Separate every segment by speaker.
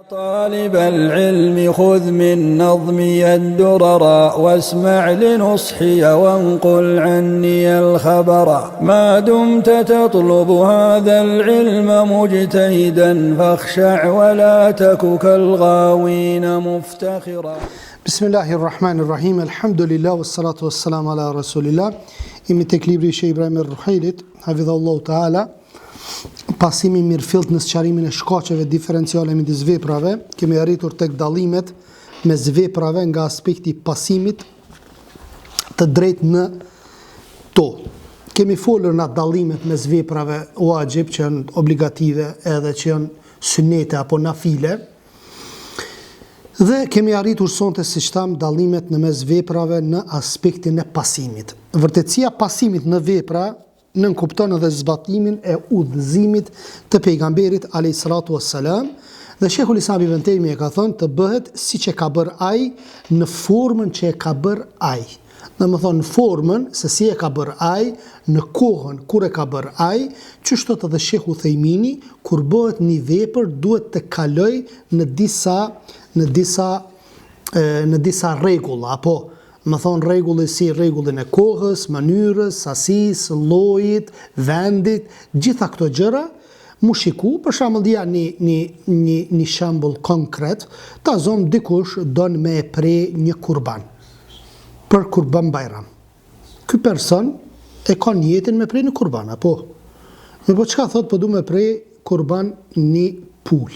Speaker 1: طالب العلم خذ من نظمي الدرر واسمع لنصحي وانقل عني الخبر ما دمت تطلب هذا العلم مجتهدا فاخشع ولا تك كالغاوين مفتخرا.
Speaker 2: بسم الله الرحمن الرحيم الحمد لله والصلاة والسلام على رسول الله. Imi tek libri i Sheh Ibrahim Ruhailit, hafidhahullahu taala, pasimi mirëfillt në sqarimin e shkaqeve diferenciale midis veprave, kemi arritur tek dallimet mes veprave nga aspekti i pasimit të drejtë në to. Kemi folur në dallimet mes veprave wajib që janë obligative edhe që janë sunnete apo nafile. Dhe kemi arritur sonte siç tham dallimet në mes veprave në aspektin e pasimit. Vërtetësia pasimit në vepra nënkupton edhe zbatimin e udhëzimit të pejgamberit alayhis salatu wassalam, dhe Sheikhul Islam Ibn Taymiyyah ka thënë të bëhet siç e ka bërë ai në formën që e ka bërë ai. Domethënë në formën se si e ka bërë ai, në kohën kur e ka bërë ai, çësht thot edhe Sheikhu Thejmini, kur bëhet një vepër duhet të kaloj në disa rregulla, apo më thonë rregulle si rregullin e kohës, mënyrës, sasisë, llojit, vendit, gjitha këto gjëra mu shiku. Për shembull dia një shembull konkret, ta zon dikush don me e pre një kurban për kurban bajram. Ky person e ka niyetin me pre një kurban, apo po çka thot, po du me pre kurban një pul.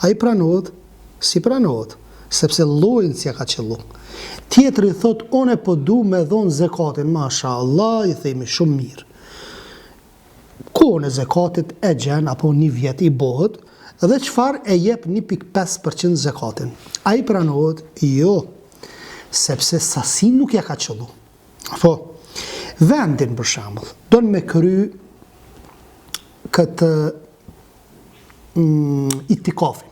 Speaker 2: Ai pranohet, si pranohet, sepse llojin si ka qellu. Tjetri thot, one po du me dhonë zekatin, masha Allah, i themi shumë mirë. Kohën e zekatit e gjen, apo një vjet i bëhet, dhe çfarë e jep 1.5% zekatin. A i pranohet? Jo, sepse sasin nuk ja ka qëllu. Apo, vendin për shembull, don me kry këtë itikafin.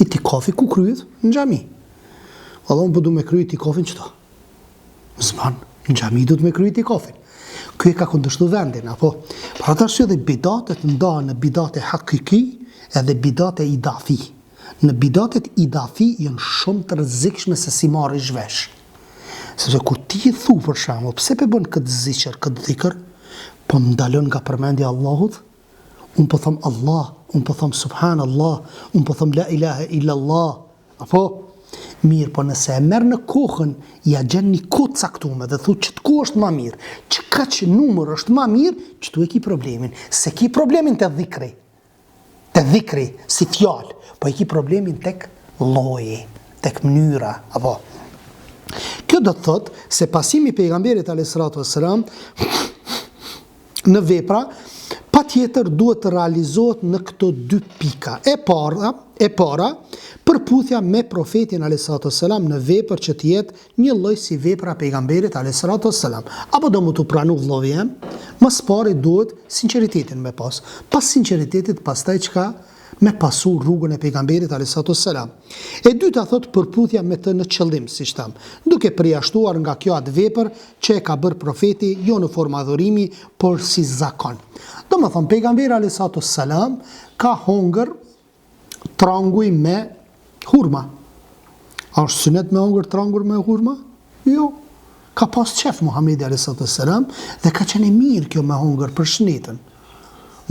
Speaker 2: Itikafi ku kryet? Në xhami. Allah unë po du me kry itikafin qëto? Zban, në xhami du të me kry itikafin. Ky e ka kundërshtu vendin, apo? Për atë arsye dhe bidatet ndahen në bidate hakiki edhe bidate idafi. Në bidatet idafi janë shumë të rrezikshme se si marrësh vesh. Sepse kur ti i thu për shembull, pse pe bën këtë zikr, këtë dhikr, po më ndalon nga përmendja e Allahut? Unë po them Allah, unë po them subhanallah, unë po them la ilaha illa Allah. Apo mirë, po nëse e merr në kohën, ja gjen një kohë caktuar dhe thu ç't ku është më mirë, çka që numër është më mirë, çtu e ki problemin. Se ki problemin te dhikri si fjalë, po e ki problemin tek lloji, tek mënyra, apo. Kjo do të thotë se pasimi i pejgamberit alayhis salatu wassalam në vepra patjetër duhet të realizohet në këto dy pika. E para, përputhja me profetin alayhis salatu wassalam në vepër që të jetë një lloj si vepra pejgamberit alayhis salatu wassalam. Apo do më të pranu vllovjen, më së pari duhet sinqeritetin me pas. Pas sinqeritetit pastaj çka? Me pasu rrugën e pejgamberit alayhis salatu wassalam. E dyta thot përputhja me të në qëllim, siç tham, duke përjashtuar nga kjo atë vepër që e ka bërë profeti, jo në formë adhurimi, por si zakon. Domethënë pejgamberi alayhis salatu wassalam ka hongër tranguj me hurma. A është sunet me hongër trangur me hurma? Jo. Ka pas qef Muhamedi alayhis salatu wassalam dhe ka qenë mirë kjo me hongër për shëndetin.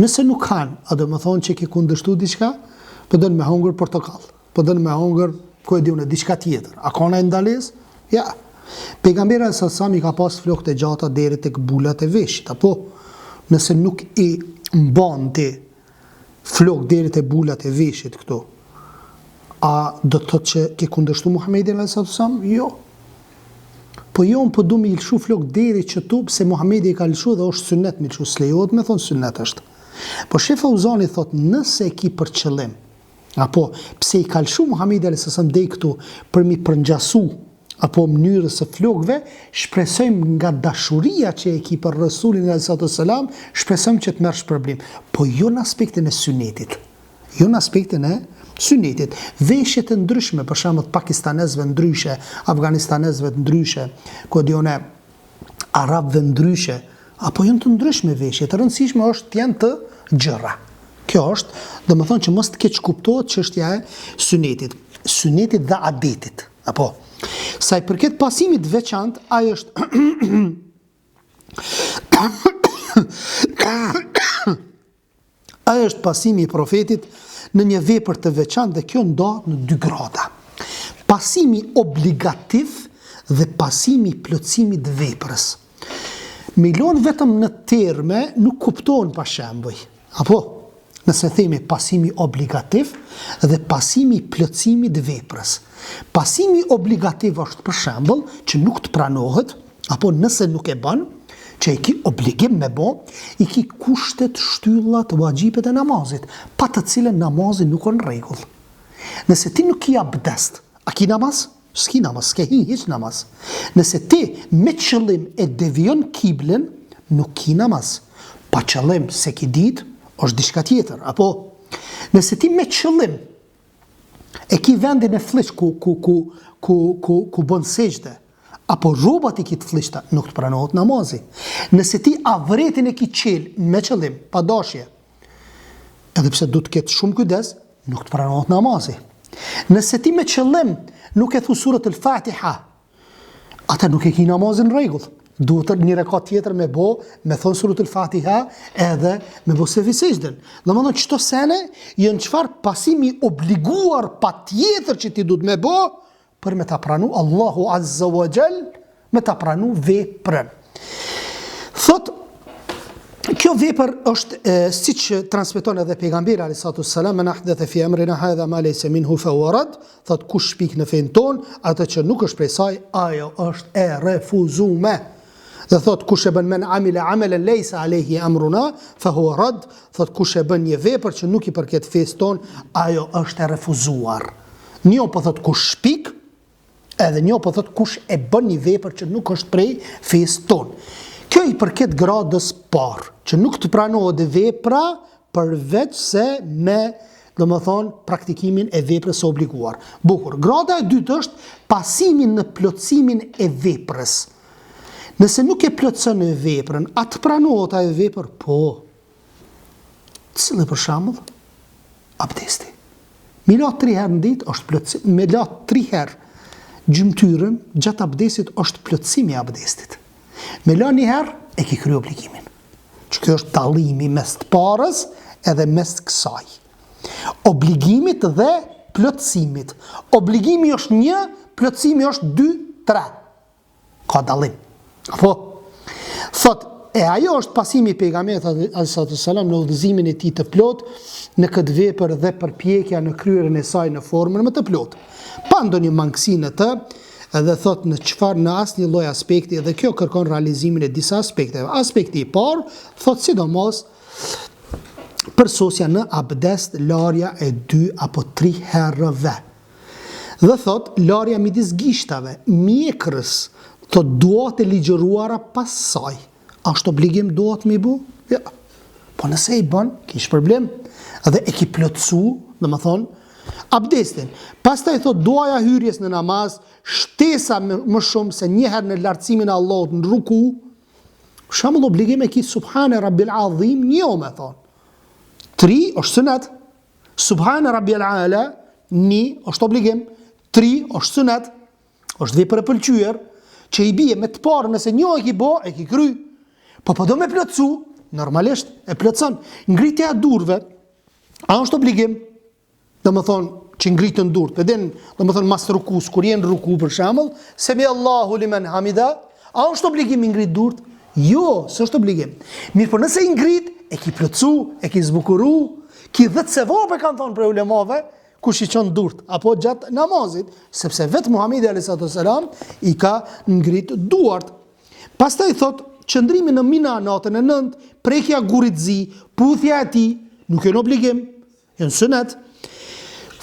Speaker 2: Nëse nuk kanë, a do më thonë që ki kundërshtu diçka, po dënë me hongër portokall, po dënë me hongër, ku e diune, diçka tjetër. A ka në ndalesë? Ja. Pejgamberi alayhis salatu wassalam i ka pas flokët e gjata deri tek bulat e veshit, apo nëse nuk i mban ti flok deri te bulat e veshit këto, a do të thotë që ke kundërshtu Muhamedit alayhis salatu wassalam? Jo. Po jo, po du me i lëshu flok deri që tu, pse Muhamedi i ka lëshu dhe është sunnet me lëshu, s'lejohet me thonë sunnet është. Po Sheh Fauzani thot, nëse e ki për qëllim, apo pse i ka lëshu Muhamedi alayhis salatu wassalam deri këtu për mi përngjasu apo mënyrës së flokëve, shpresojmë nga dashuria që e ki për Rasulin alayhis salatu wassalam, shpresojmë që të merresh problem, po jo në aspektin e sunnetit. Jo në aspektin e sunnetit. Veshje të ndryshme, për shembull pakistanezëve ndryshe, afganistanezëve ndryshe, ku dione arabëve ndryshe, apo janë të ndryshme veshje, të rëndësishme është të jenë të gjëra. Kjo është, domethënë që mos të keq kuptohet çështja e sunetit dhe adetit. Apo sa i përket pasimit veçantë, ai është ai është pasimi i profetit në një vepër të veçantë dhe kjo ndahet në 2 grada. Pasimi obligativ dhe pasimi i plotësimit të veprës. Milon vetëm në terme nuk kupton pa shembuj. Apo nëse themi pasimi obligativ dhe pasimi i plotësimit të veprës. Pasimi obligativ është për shembull që nuk të pranohet, apo nëse nuk e bën, që i ki obligim me bo, i ki kushtet, shtyllat, vajxhipet e namazit, pa të cilën namazin nuk është në rregull. Nëse ti nuk ki abdest, a ki namaz? S'ki namaz, s'ke hiç namaz. Nëse ti me qëllim e devion kiblën, nuk ki namaz. Pa qëllim se ki ditë, është diçka tjetër, apo nëse ti me qëllim e ki vendin e fliç ku bën sejdë, apo rrobat i ki të fliçta, nuk të pranohet namazi. Nëse ti avretin e ki qel me qëllim, pa dashje, edhe pse du të ketë shumë kujdes, nuk të pranohet namazi. Nëse ti me qëllim nuk e thu surët al-Fatiha, ata nuk e ki namazin në rregull. Duhet një rekat tjetër me thonë surët al-Fatiha edhe me bo sefi sejdën. Domethënë çto sene janë çfarë pasimi obliguar pa tjetër që ti duhet me bo për me ta pranu Allahu Azza wa Jall, me ta pranu veprën. Thot, kjo vepër është siç transmeton edhe pejgamberi alayhi salatu wassalam, "Men ahdatha fi amrina hadha ma laysa minhu fa huwa rad", thot kush shpik në fen ton, atë që nuk është prej saj, ajo është e refuzuar. Dhe thot kush e bën men amila amalan laysa alayhi amruna fa huwa rad, thot kush e bën një vepër që nuk i përket fesë ton, ajo është e refuzuar. Një po thot kush shpik, edhe një po thot kush e bën një vepër që nuk është prej fesë ton. Kjo i përket gradës parë, që nuk të pranohet vepra përveç se me, domethënë, praktikimin e veprës së obliguar. Bukur. Grada e dytë është pasimin në plotësimin e veprës. Nëse nuk e plotëson veprën, a të pranohet ajo vepër? Po. Cili për shembull? Abdesti. Me la 3 herë në ditë është plotësim, me la 3 herë gjymtyrën gjatë abdestit është plotësimi i abdestit. Me la 1 herë e ki kryer obligimin. Që kjo është dallimi mes të parës edhe mes kësaj. Obligimit dhe plotësimit. Obligimi është 1, plotësimi është 2, 3. Ka dallim. Apo thot, e ajo është pasimi i pejgamberit alayhi salatu wassalam në udhëzimin e tij të plot në këtë vepër dhe përpjekja në kryerjen e saj në formën më të plotë. Pa ndonjë mangësi në të, edhe thot në asnjë lloj aspekti, edhe kjo kërkon realizimin e disa aspekteve. Aspekti i parë thot sidomos përsosja në abdest, larja e 2 apo 3 herëve. Dhe thot larja midis gishtave, mjekrës, të duat e ligjëruara pas saj. Ashtë obligim duat me i bu? Ja. Po nëse i bën, kish problem. Edhe e ki plotësu, dhe më thonë, abdestin. Pastaj thot duaja hyrjes në namaz, shtesa më shumë se njëherë në lartësimin e Allahut në ruku. Shembull obligim e ki Subhane Rabbil Azim, një me thonë. 3 është sunet. Subhane Rabbil Ala, 1 është obligim. 3 është sunet. Është vepër e pëlqyer, që i bie me të parë nëse një e ki bo, e ki kry. Po do me plotësu, normalisht e plotëson. Ngritja e durve, a është obligim? Do më thonë që ngritën durët, përdin, do më thonë mas rukus, kur jenë ruku për shembull, semi Allahu limen hamida, a është obligim i ngrit durët? Jo, s'është obligim. Mirë, por nëse i ngrit, e ki plotësu, e ki zbukuru, ki 10 sevape kanë thonë për ulemave, kush i qënë durët, apo gjatë namazit, sepse vetë Muhamedi a.s. i ka ngrit duart. Pastaj thot, qëndrimi në Mina natën e 9, prekja gurit zi, puthja e tij, nuk janë obligim, janë sunet.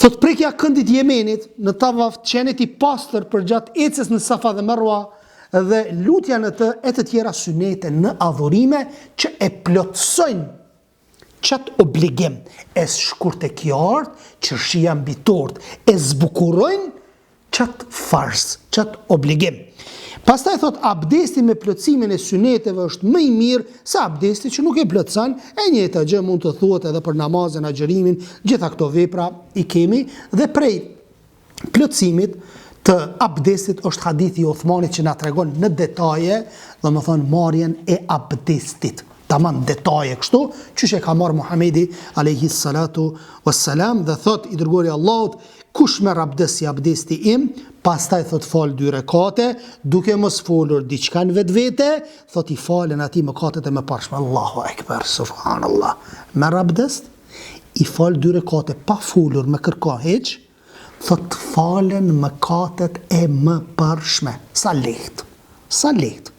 Speaker 2: Thot prekja këndit Jemenit në tavaf, qenet i pastër për gjatë ecjes në Safa dhe Marwa, dhe lutja në të e të tjera sunete në adhurime që e plotësojnë qatë obligim, e shkurt e kjartë, që shia mbi tort, e zbukurojnë çat fars, çat obligim. Pastaj thot abdesti me plotësimin e syneteve është më i mirë se abdesti që nuk e plotson. E njëjta gjë mund të thuhet edhe për namazin, agjërimin, gjitha këto vepra i kemi dhe prej plotësimit të abdestit është hadithi i Uthmanit që na tregon në detaje, domethënë marrjen e abdestit. Tamam detaje kështu, çuç e ka marrë Muhamedi alayhi salatu wassalam dhe thot i dërguari Allahut, kush merr abdest si abdesti im, pastaj thot fal 2 rekate, duke mos folur diçka në vetvete, thot i falen atij mëkatet e mëparshme. Allahu akbar, subhanallah. Merr abdest, i fal 2 rekate pa folur me kërko hiç, thot falen mëkatet e mëparshme. Sa lehtë. Sa lehtë.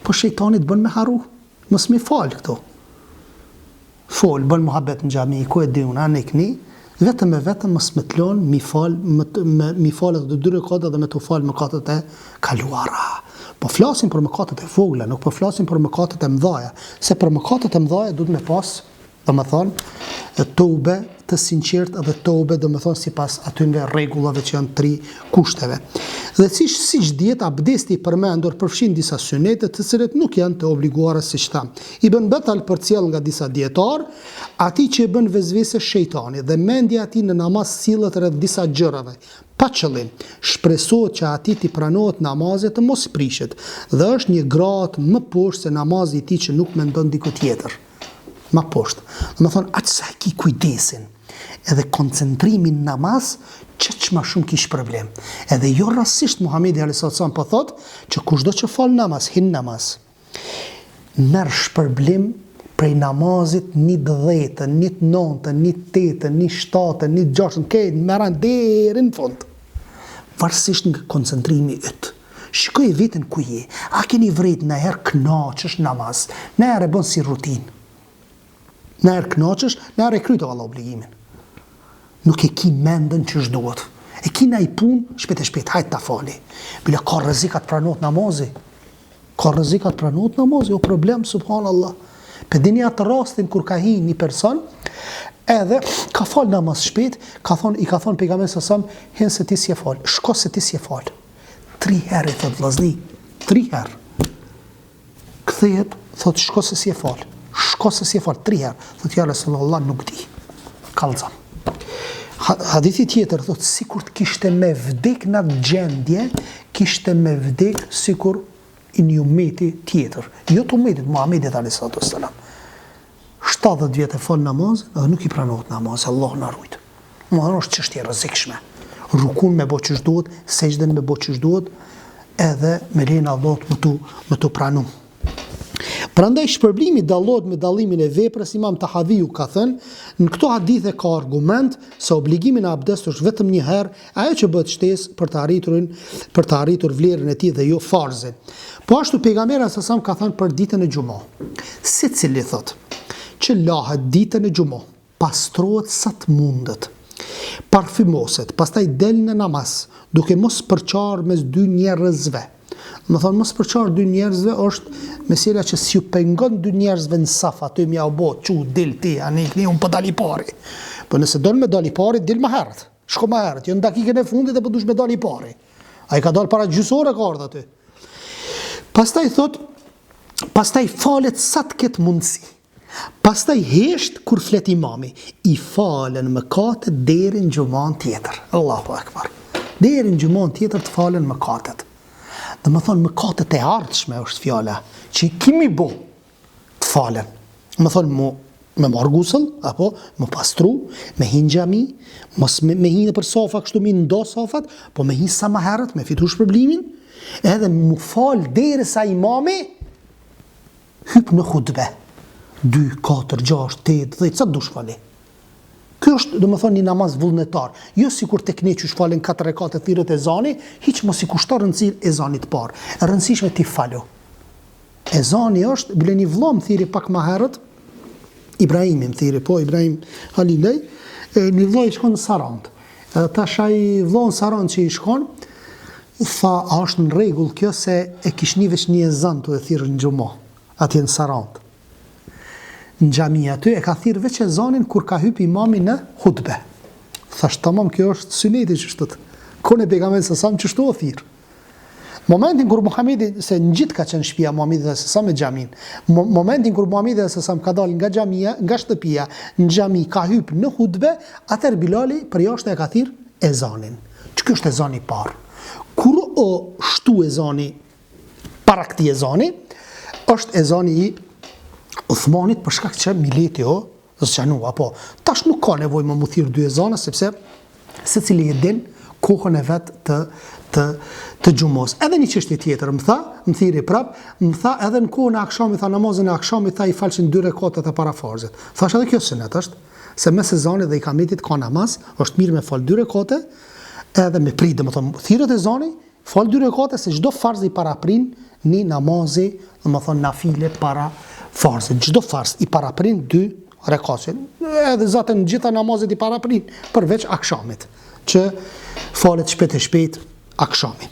Speaker 2: Po shejtani të bën me harru. Mos mi fal këto. Fol, bën muhabet në xhami, ku e di unë, anë ikni, vetëm e vetëm mos më të lon mi fal edhe 2 rekate dhe me të fal mëkatet e kaluara. Po flasim për mëkatet e vogla, nuk po flasim për mëkatet e mëdha, se për mëkatet e mëdha duhet me pas, domethënë, tobe të sinqert edhe tobe, domethënë sipas atyre rregullave që janë 3 kushteve. Dhe siç dihet, abdesti i përmendur përfshin disa synete të cilat nuk janë të obliguara siç tham. I bën betal përcjell nga disa dietar, atij që e bën vezvese shejtani dhe mendja e tij në namaz sillet rreth disa gjërave. Pa qëllim, shpresohet që atij t'i pranohet namazi të mos prishet dhe është një gradë më poshtë se namazi i tij që nuk mendon diku tjetër. Më poshtë. Domethënë atë sa ki kujdesin edhe koncentrimin në namaz, që më shumë kish problem. Edhe jo rastësisht Muhamedi a.s. po thot që kushdo që fal namaz, hin namaz, merr shpërblim prej namazit 1/10, 1/9, 1/8, 1/7, 1/6, këtë merran deri në fund. Varësisht nga koncentrimi yt. Shikoj vetën ku je. A keni vret në herë kënaqesh namaz, në herë bën si rutinë. Në herë kënaqesh, në herë kryto valla obligimin. Nuk e ki mendën që shduhet. E ki na i punë, shpejt, hajt ta fali. Bila ka rrezikat pranohet namazi. Ka rrezikat pranohet namazi, o problem, subhanallah. Për dini atë rastin kur ka hi një person, edhe ka fal namaz shpejt, i ka thonë pejgamberi sasam, hen se ti si e fal, shko se ti si e fal. 3 herë i thot vllazni, 3 herë. Kthehet, thot shko se si e fal. Shko se si e fal 3 herë. Thot ja Rasulullah nuk di. Kallzam. Hadithi tjetër thot sikur të kishte me vdek në atë gjendje, kishte me vdek sikur i një umeti tjetër. Jo të umetit Muhamedit alayhis salam. 70 vjet e fal namaz dhe nuk i pranohet namaz, Allah na ruajt. Domethënë është çështje e rrezikshme. Rukun me bë ç'është duhet, sejdën me bë ç'është duhet, edhe me lenin Allahut më tu pranu. Prandaj shpërblimi dallohet me dallimin e veprës. Imam Tahaviu ka thënë, në këto hadithe ka argument se obligimi në abdest është vetëm një herë, ajo që bëhet shtesë për të arritur vlerën e tij dhe jo farzin. Po ashtu pejgamberi sa ka thënë për ditën e xumë. Secili thotë që lahet ditën e xumë, pastrohet sa të mundet, parfymoset, pastaj del në namaz, duke mos përqarë mes 2 njerëzve. Më thonë, mos përqarë 2 njerëzve është mesela që si ju pengon 2 njerëzve në saf, aty mja u bo, që dil ti, anikni, unë po dali pari. Po nëse donë me dali pari, dil më herët. Shko më herët, jo në dakikën e fundit e po dush me dali pari. A i ka dalë para gjysore ka ardhë aty. Pastaj thot, pastaj falet sa të ketë mundësi. Pastaj hesht kur flet imami, i falen mëkatet deri në xhuman tjetër. Allahu akbar. Deri në xhuman tjetër të falen mëkatet. Dhe më thonë mëkatet e ardhshme është fjala që kimi bo të falen. Më thonë me marrë gusëll, apo me pastru, me hinë xhami, mos me hinë për sofa kështu mi ndo sofat, po me hinë sa më herët, me fitu shpërblimin, edhe mu falë deri sa imami hyp në hutbe. 2, 4, 6, 8, 10, sa dush fali. Kjo është, do më thonë, një namaz vullnetar. Jo si kur tek ne që shfalen 4 rekate thirët e zani, hiq mos i kushtar rëndësi e zanit parë. E rëndësishme ti falu. E zani është, bile një vlom thiri pak ma herët, Ibrahimim thiri, po Ibrahim Halilej, një vloj i shkon në Sarand. Ta shaj vloj në Sarand që i shkon, tha, a është në regull kjo se e kish një veç një e zan të e thirë në gjumo, atje në Sarand. Në xhami aty e ka thirrë veç ezanin kur ka hyp imami në hutbe. Thash tamam, kjo është syneti që shtot. Kone pejgamberit sasam që shtu o thirë. Momentin kur Muhamedi, se në gjithë ka qenë shtëpia Muhamedit dhe sasam me xhamin, momentin kur Muhamedi dhe sasam ka dalë nga xhamia, nga shtëpia, në xhami ka hyp në hutbe, atëherë Bilali për jashtë e ka thirr ezanin. Që është ezani i parë. Kur o shtu ezani para këtij ezani, është ezani i Uthmanit për shkak që mileti zgjanu, apo tash nuk ka nevojë më thirr dy ezana sepse secili e din kohën e vet të gjumos. Edhe një çështje tjetër më thiri prap, më tha edhe në kohën e akşamit, tha namazin e akşamit, tha i falshin 2 rekatet e para farzit. Thash edhe kjo sunet është, se mes ezanit dhe ikametit ka namaz, është mirë me fal 2 rekate, edhe me prit, domethënë thirrët ezani, fal 2 rekate se çdo farz i paraprin një namazi, domethënë nafile para farzit. Çdo farz i paraprin 2 rekate. Edhe zaten gjitha namazet i paraprin, përveç akşamit, që falet shpejt akşami.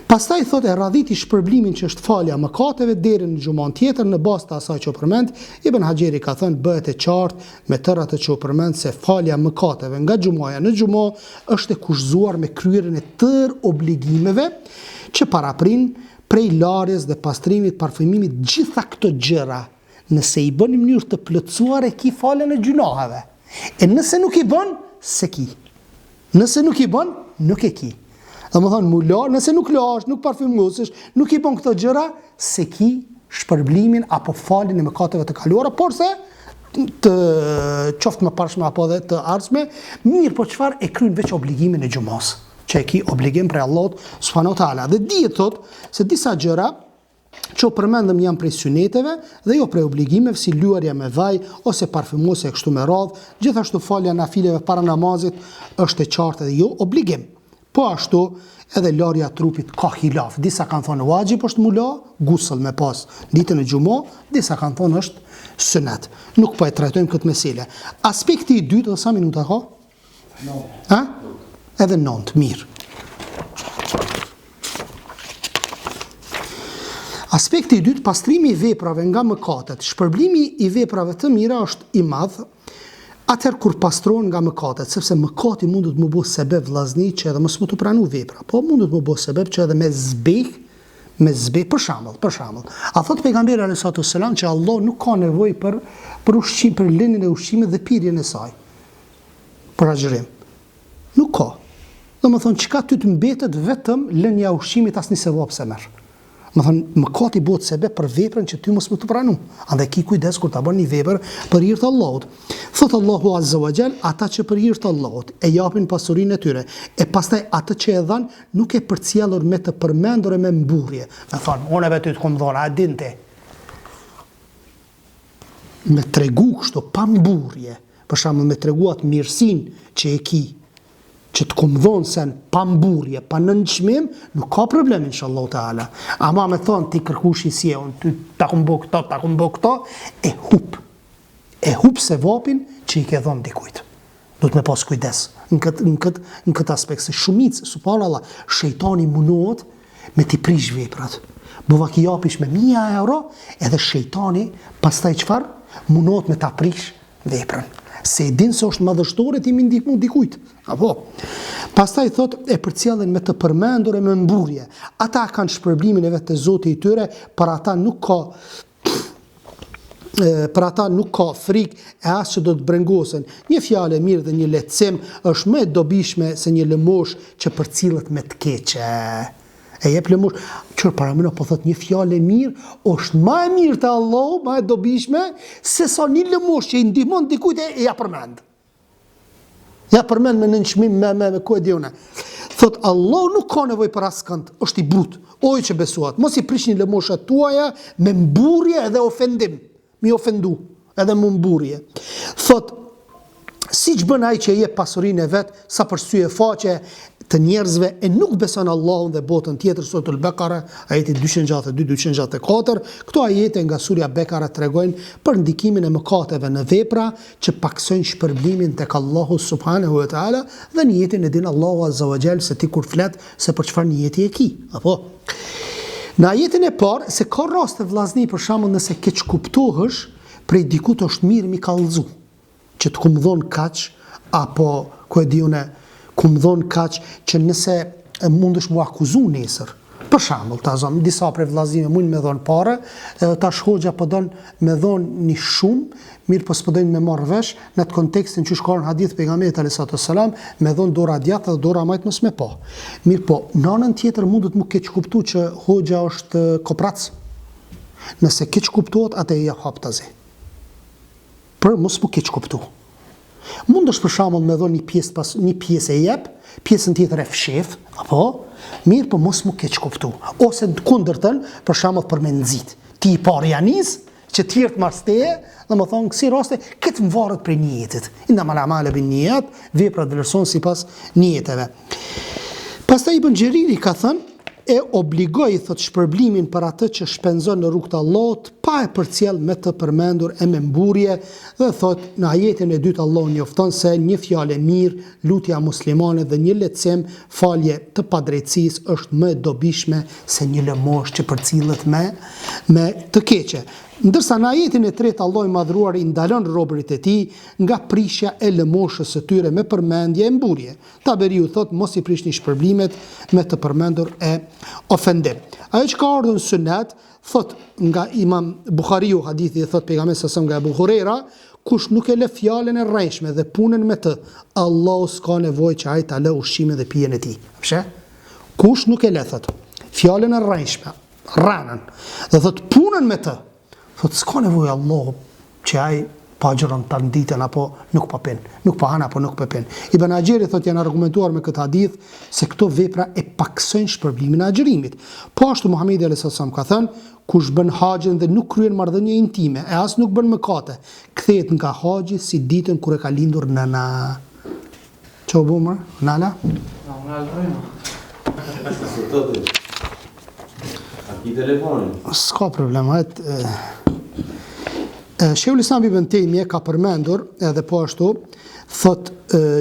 Speaker 2: Pastaj thot e radhiti shpërblimin që është falja mëkateve deri në xhuman tjetër në bazë të asaj që u përmend. Ibn Hajeri ka thënë bëhet e qartë me tërë atë që u përmend se falja mëkateve nga xhumaja në xhumo është e kushzuar me kryerjen e tërë obligimeve që paraprin prej larjes dhe pastrimit, parfymimit, gjitha këto gjëra. Nëse i bën në mënyrë të plotësuar e ki faljen e gjunaheve. E nëse nuk i bën, se ki. Nëse nuk i bën, nuk e ki. Domethënë mula, nëse nuk lash, nuk parfymosesh, nuk i bën këto gjëra, se ki shpërblimin apo faljen e mëkateve të kaluara, por se të qoftë më parshme apo dhe të ardhshme, mirë, po çfarë e kryen veç obligimin e xumos, që e ki obligim prej Allahut subhanahu wa taala. Dhe dihet thot se disa gjëra që përmendëm janë prej suneteve dhe jo prej obligimeve si luarja me vaj ose parfymosja kështu me radhë, gjithashtu falja nafileve para namazit është e qartë dhe jo obligim. Po ashtu edhe larja trupit ka hilaf. Disa kanë thonë wajib është mula, gusëll me pas ditën e xumo, disa kanë thonë është sunet. Nuk po e trajtojmë këtë mesele. Aspekti i dytë, dhe sa minuta ka? 9. Ha? Edhe 9, mirë. Aspekti i dytë, pastrimi i veprave nga mëkatet. Shpërblimi i veprave të mira është i madh atëherë kur pastrohen nga mëkatet, sepse mëkati mundet më bëj sebeb vllazni që edhe mos më të pranu vepra, po mundet më bëj sebeb që edhe me zbeh për shembull. A thot pejgamberi alayhi salatu sallam që Allah nuk ka nevojë për ushqim, për lënien e ushqimit dhe pirjen e saj. Për agjërim. Nuk ka. Domethënë çka ty të mbetet vetëm lënia e ushqimit asnjë sevap se merr. Mëkati bëhet sebeb për veprën që ty mos më të pranu. Andaj ki kujdes kur ta bën një vepër për hir të Allahut. Thot Allahu Azza wa Jall, ata që për hir të Allahut e japin pasurinë e tyre, e pastaj atë që e dhan nuk e përcjellur me të përmendur e me mburrje. Me thonë, unë vetë të kom dhona, a dinte. Me tregu kështu pa mburrje, për shembull me tregu atë mirësinë që e ki, që të kom dhonë sen pa mburrje, pa nënçmim, nuk ka problem inshallah taala. Ama me thonë ti kërkushi si e unë, ty ta kom bë këto, e hup se vapin që i ke dhonë dikujt. Do të me pas kujdes në këtë aspekt, se shumicë, subhanallah, shejtani munohet me t'i prish veprat. Buva ki japish me 1000 euro, edhe shejtani pastaj çfarë? Munohet me t'a prish veprën. Se e din se është madhështore ti mi ndihmu dikujt. Apo. Pastaj thot e përcjellen me të përmendur e me mburrje. Ata kanë shpërblimin e vetë të Zotit i tyre, për ata nuk ka frikë e as që do të brengosen. Një fjalë e mirë dhe një lehtësim është më e dobishme se një lëmosh që përcillet me të keqe. E jep lëmosh, qërë paramino po thot një fjalë e mirë, është ma e mirë të Allahu, ma e dobishme, se sa një lëmosh që i ndihmon dikujt e ja përmend. Ja përmend me nënçmim, me ku e diune. Thot, Allahu nuk ka nevojë për askënd, është i brut, oj që besuat, mos i prish një lëmoshat tuaja me mburrje edhe ofendim, mi ofendu, edhe më mburrje. Thot, si që bën ai që jep pasurinë e vet, sa për sy e faqe të njerëzve e nuk beson Allahun dhe botën tjetër, Suratul Bekara, ajeti 262-264, këto ajete nga surja Bekara tregojnë për ndikimin e mëkateve në vepra që paksojnë shpërblimin tek Allahu subhanahu wa taala dhe niyetin e din Allahu azza wa jall se ti kur flet se për çfarë niyeti e ki, apo. Në ajetin e parë se ka raste vllazni për shembull nëse keq kuptohesh prej dikut është mirë mi kallëzu, që të kum dhon kaç apo ku e diune kum dhon kaq që nëse mundesh mu akuzu nesër. Për shembull, disa prej vllazëve mund me dhon parë, tash hoxha po don me dhon një shumë, mirë po s'po dojnë me marrë vesh në atë kontekstin që shkon hadith pejgamberit alayhis salam, me dhon dora djathtë dhe dora majt mos me pa. Mirë po, në anën tjetër mundet mu keq kuptu që hoxha është koprac. Nëse keq kuptohet, atë ja hap tazi. Për mos mu keq kuptu. Mundesh për shembull me dhon një pjesë e jep, pjesën tjetër e fshef, apo mirë po mos mu keq kuptu. Ose kundërtën, për shembull për me nxit. Ti i parë janis, që tjertë marsteje, dhe më thonë, kësi raste, këtë më varët prej nijetit. Innamal a'malu binniyat, veprat vlerësohen sipas nijeteve. Pastaj Ibn Xheriri ka thënë, e obligoi thot shpërblimin për atë që shpenzon në rrugt të Allahut, pa e përcjell me të përmendur e me mburje, dhe thot në ajetin e dytë Allahu njofton se një fjalë mirë, lutja muslimane dhe një lehtësim, falje të padrejtësisë është më e dobishme se një lëmosh që përcillet me të keqe. Ndërsa në ajetin e tretë Allahu i madhruar i ndalon robërit e tij nga prishja e lëmoshës së tyre me përmendje e mburje. Taberiu thot mos i prishni shpërblimet me të përmendur e ofendim. Ajo që ka ardhur në sunet, thot nga Imam Buhariu hadithi thot pejgamberi sa nga Abu Huraira, kush nuk e lë fjalën e rrejshme dhe punën me të, Allahu s'ka nevojë që ai ta lë ushqimin dhe pijen e tij. Kush nuk e lë thot fjalën e rrejshme, rranën, dhe thot punën me të, thot s'ka nevojë Allahu që ai pa gjëron të ditën apo nuk pa pen, nuk pa han apo nuk pa pen. Ibn Hajeri thot janë argumentuar me këtë hadith se këto vepra e paksojnë shpërblimin e agjërimit. Po ashtu Muhamedi alayhis salam ka thënë, kush bën haxhin dhe nuk kryen marrëdhënie intime, e as nuk bën mëkate, kthehet nga haxhi si ditën kur e ka lindur nëna. Ço bumër? Nala? S'ka problem, Sheikhul Islam Ibn Taymija ka përmendur edhe po ashtu, thot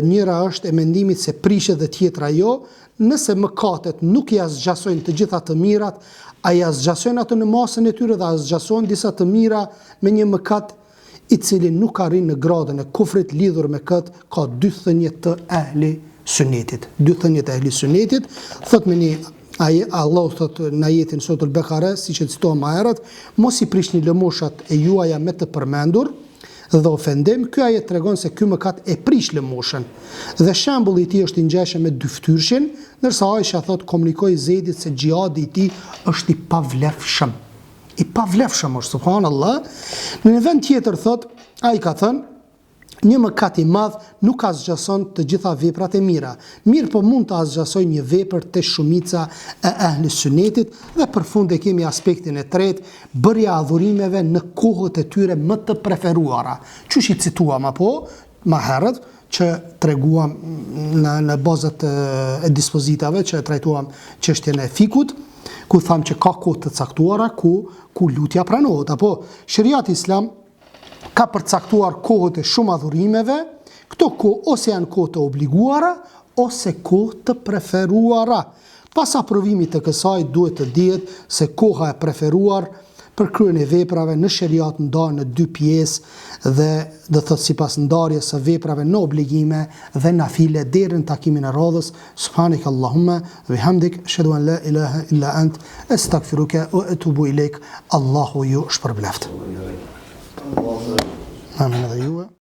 Speaker 2: njëra është e mendimit se prishet dhe tjetra jo, nëse mëkatet nuk ja zgjasojnë të gjitha të mirat, a ja zgjasojnë ato në masën e tyre dhe a zgjasojnë disa të mira me një mëkat i cili nuk arrin në gradën e kufrit, lidhur me këtë ka dy thënie të ehli sunetit. Dy thënie të ehli sunetit, thot me një Allah thot në ajetin Suratul Bekare, siç e cituam më herët, mos i prishni lëmoshat e juaja me të përmendur dhe ofendim. Ky ajet tregon se ky mëkat e prish lëmoshën. Dhe shembulli i tij është i ngjashëm me dyftyrshin, ndërsa Aisha thot komunikoi Zeidit se xhihadi i tij është i pavlefshëm. I pavlefshëm është, subhanallahu. Në një vend tjetër thot, ai ka thënë një mëkat i madh nuk azgjason të gjitha veprat e mira. Mirë po mund të azgjasoj një vepër të shumica e ehli sunetit, dhe për fund e kemi aspektin e tretë, bërja adhurimeve në kohët e tyre më të preferuara. Qysh i cituam apo më herët që treguam në bazat e dispozitave që trajtuam çështjen e fikut, ku tham që ka kohë të caktuara ku lutja pranohet, apo Sheriati Islam ka përcaktuar kohët e shumë adhurimeve, këto kohë ose janë kohë të obliguara, ose kohë të preferuara. Pas aprovimit të kësaj duhet të dihet se koha e preferuar për kryen e veprave në sheriat ndahet në dy pjesë dhe do thot sipas ndarjes së veprave në obligime dhe nafile deri në takimin e radhës. Subhanak Allahumma wa bihamdik, ashhadu an la ilaha illa ant, astaghfiruka wa atubu ilaik. Allahu ju shpërbleft. Amin.